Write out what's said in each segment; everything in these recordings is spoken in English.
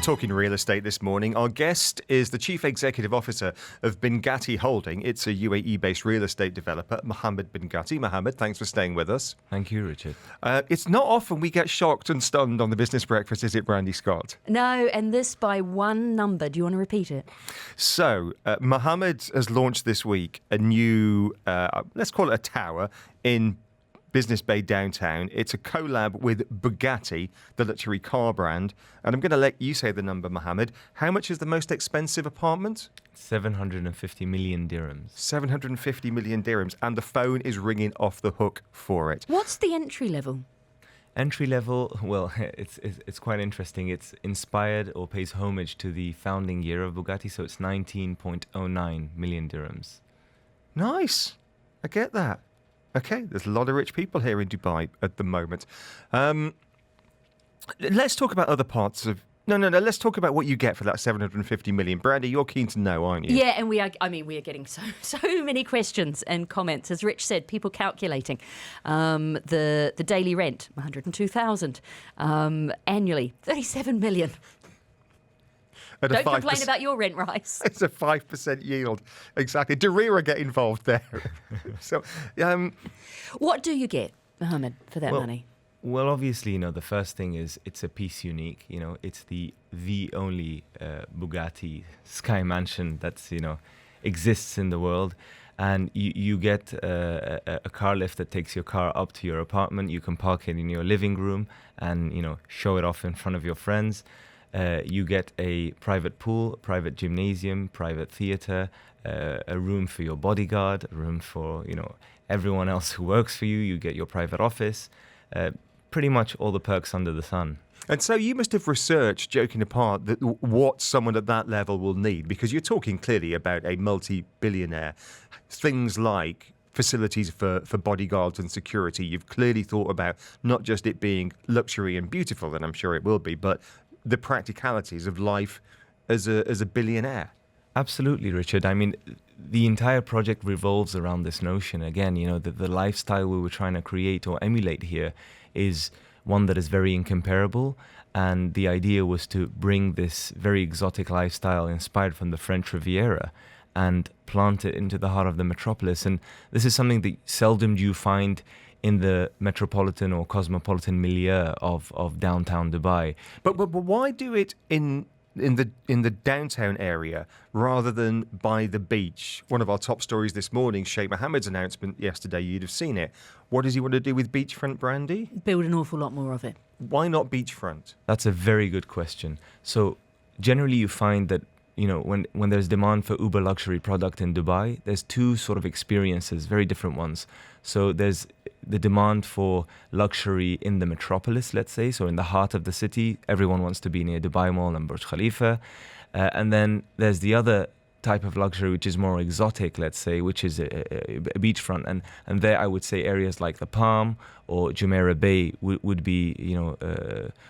Talking real estate this morning, our guest is the Chief Executive Officer of BinGhatti Holding. It's a UAE-based real estate developer, Mohammed BinGhatti. Mohammed, thanks for staying with us. Thank you, Richard. It's not often we get shocked and stunned on the Business Breakfast, is it, Brandy Scott? No, and this by one number. Do you want to repeat it? So, Mohammed has launched this week a new, let's call it a tower in Business Bay downtown. It's a collab with Bugatti, the luxury car brand. And I'm going to let you say the number, Mohammed. How much is the most expensive apartment? 750 million dirhams. 750 million dirhams. And the phone is ringing off the hook for it. What's the entry level? Entry level, well, it's quite interesting. It's inspired or pays homage to the founding year of Bugatti, so it's 19.09 million dirhams. Nice. I get that. Okay, there's a lot of rich people here in Dubai at the moment. Let's talk about other parts of... No, let's talk about what you get for that 750 million. Brandy, you're keen to know, aren't you? Yeah, and we are getting so many questions and comments. As Rich said, people calculating. The daily rent, 102,000. Annually, 37 million. Don't complain about your rent rise. It's a 5% yield. Exactly. Darira get involved there. So, what do you get, Mohammed, for that money? Well, obviously, the first thing is it's a piece unique. It's the only Bugatti Sky Mansion that's, exists in the world. And you get a car lift that takes your car up to your apartment. You can park it in your living room and, show it off in front of your friends. You get a private pool, private gymnasium, private theatre, a room for your bodyguard, a room for, everyone else who works for you. You get your private office, pretty much all the perks under the sun. And so you must have researched, joking apart, that what someone at that level will need, because you're talking clearly about a multi-billionaire. Things like facilities for bodyguards and security. You've clearly thought about not just it being luxury and beautiful, and I'm sure it will be, but the practicalities of life as a billionaire. Absolutely, Richard. I mean, the entire project revolves around this notion. Again, the lifestyle we were trying to create or emulate here is one that is very incomparable. And the idea was to bring this very exotic lifestyle inspired from the French Riviera and plant it into the heart of the metropolis. And this is something that seldom do you find in the metropolitan or cosmopolitan milieu of downtown Dubai. But why do it in the downtown area rather than by the beach? One of our top stories this morning, Sheikh Mohammed's announcement yesterday, you'd have seen it. What does he want to do with beachfront, Brandy? Build an awful lot more of it. Why not beachfront? That's a very good question. So generally you find that when there's demand for uber luxury product in Dubai, there's two sort of experiences, very different ones. So there's the demand for luxury in the metropolis, let's say, so in the heart of the city. Everyone wants to be near Dubai Mall and Burj Khalifa. And then there's the other type of luxury, which is more exotic, let's say, which is a beachfront. And there I would say areas like the Palm or Jumeirah Bay would be,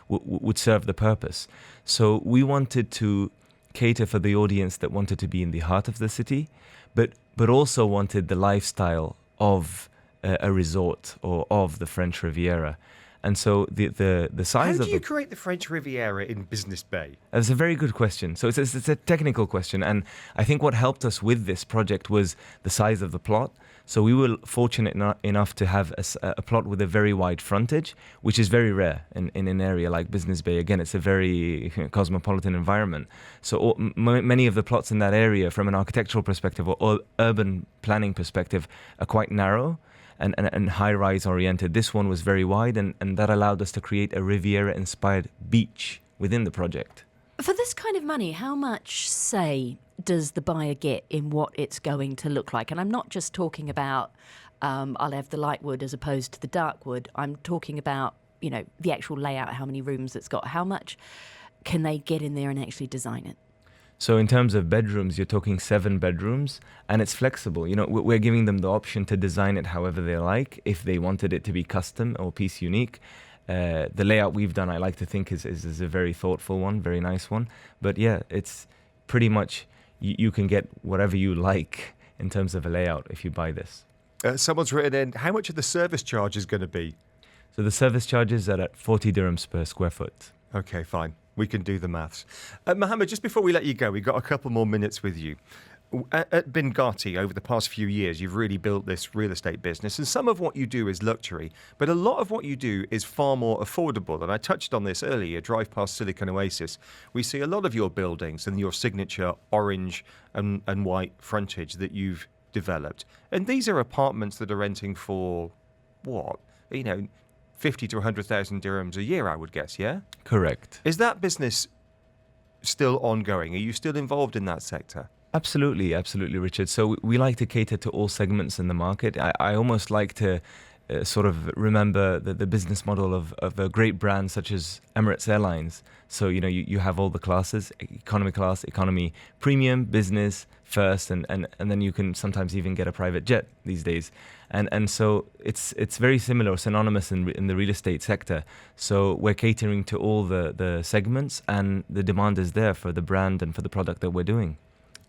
would serve the purpose. So we wanted to cater for the audience that wanted to be in the heart of the city, but also wanted the lifestyle of a resort or of the French Riviera. And so the size of... How do you create the French Riviera in Business Bay? That's a very good question. So it's a technical question. And I think what helped us with this project was the size of the plot. So we were fortunate enough to have a plot with a very wide frontage, which is very rare in an area like Business Bay. Again, it's a very cosmopolitan environment. So many of the plots in that area, from an architectural perspective or urban planning perspective, are quite narrow and high-rise oriented. This one was very wide, and that allowed us to create a Riviera-inspired beach within the project. For this kind of money, how much say does the buyer get in what it's going to look like? And I'm not just talking about I'll have the light wood as opposed to the dark wood. I'm talking about, the actual layout, how many rooms it's got. How much can they get in there and actually design it? So in terms of bedrooms, you're talking 7 bedrooms, and it's flexible. We're giving them the option to design it however they like, if they wanted it to be custom or piece unique. The layout we've done, I like to think, is a very thoughtful one, very nice one. But yeah, it's pretty much, you can get whatever you like in terms of a layout if you buy this. Someone's written in, how much are the service charges going to be? So the service charges are at 40 dirhams per square foot. Okay, fine. We can do the maths. Mohammed, just before we let you go, we've got a couple more minutes with you. At BinGhatti, over the past few years, you've really built this real estate business, and some of what you do is luxury, but a lot of what you do is far more affordable. And I touched on this earlier. Drive past Silicon Oasis, we see a lot of your buildings and your signature orange and white frontage that you've developed. And these are apartments that are renting for what? 50 to 100,000 dirhams a year, I would guess, yeah? Correct. Is that business still ongoing? Are you still involved in that sector? Absolutely, Richard. So we like to cater to all segments in the market. I almost like to sort of remember the business model of a great brand such as Emirates Airlines. So, you have all the classes: economy class, economy premium, business, first, and then you can sometimes even get a private jet these days. And so it's very similar or synonymous in the real estate sector. So we're catering to all the segments, and the demand is there for the brand and for the product that we're doing.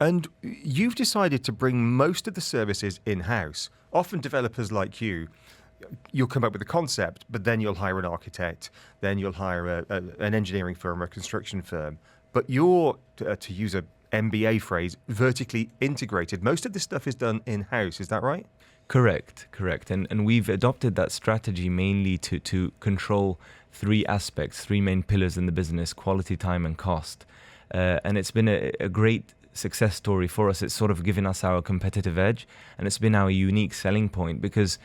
And you've decided to bring most of the services in-house. Often developers like you'll come up with a concept, but then you'll hire an architect, then you'll hire an engineering firm or a construction firm. But you're, to use a MBA phrase, vertically integrated. Most of this stuff is done in-house, is that right? Correct. And we've adopted that strategy mainly to control three aspects, three main pillars in the business: quality, time, and cost. And it's been a great success story for us. It's sort of given us our competitive edge, and it's been our unique selling point because,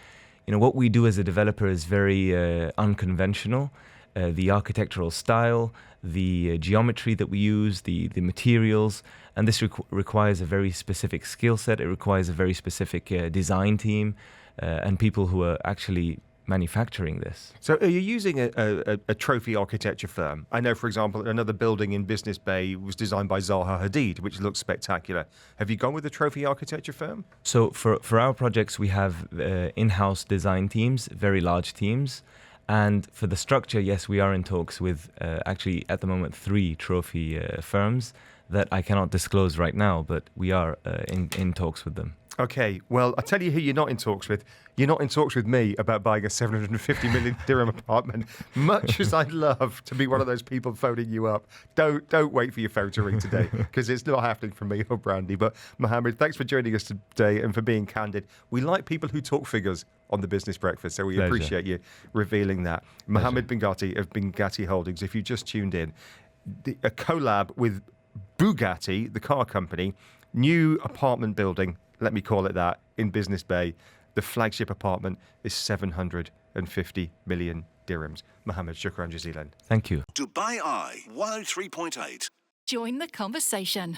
what we do as a developer is very unconventional. The architectural style, the geometry that we use, the materials, and this requires a very specific skill set. It requires a very specific design team and people who are actually manufacturing this. So are you using a trophy architecture firm? I know, for example, another building in Business Bay was designed by Zaha Hadid, which looks spectacular. Have you gone with a trophy architecture firm? So for our projects, we have in-house design teams, very large teams. And for the structure, yes, we are in talks with actually at the moment 3 trophy firms that I cannot disclose right now, but we are in talks with them. Okay, well, I'll tell you who you're not in talks with. You're not in talks with me about buying a 750 million dirham apartment. Much as I'd love to be one of those people phoning you up, don't wait for your phone to ring today, because it's not happening for me or Brandy. But Mohammed, thanks for joining us today and for being candid. We like people who talk figures on the Business Breakfast, so we Pleasure. appreciate you revealing that. Mohammed BinGhatti of BinGhatti Holdings, if you just tuned in, a collab with Bugatti, the car company, new apartment building, let me call it that, in Business Bay. The flagship apartment is 750 million dirhams. Mohammed, shukran jazilan. Thank you. Dubai Eye 103.8. Join the conversation.